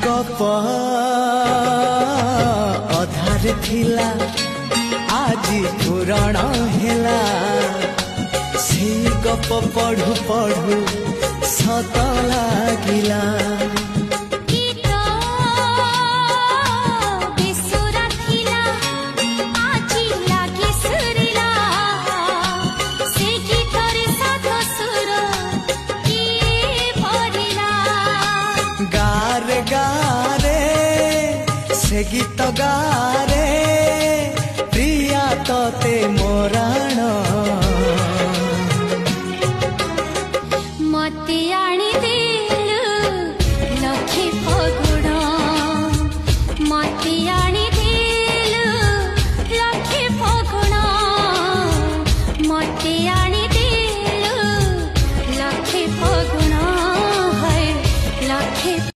गप अधार थिला आजी पुराण हेला से गप पढ़ु पढ़ु सत लागिला गारे से गीत गारे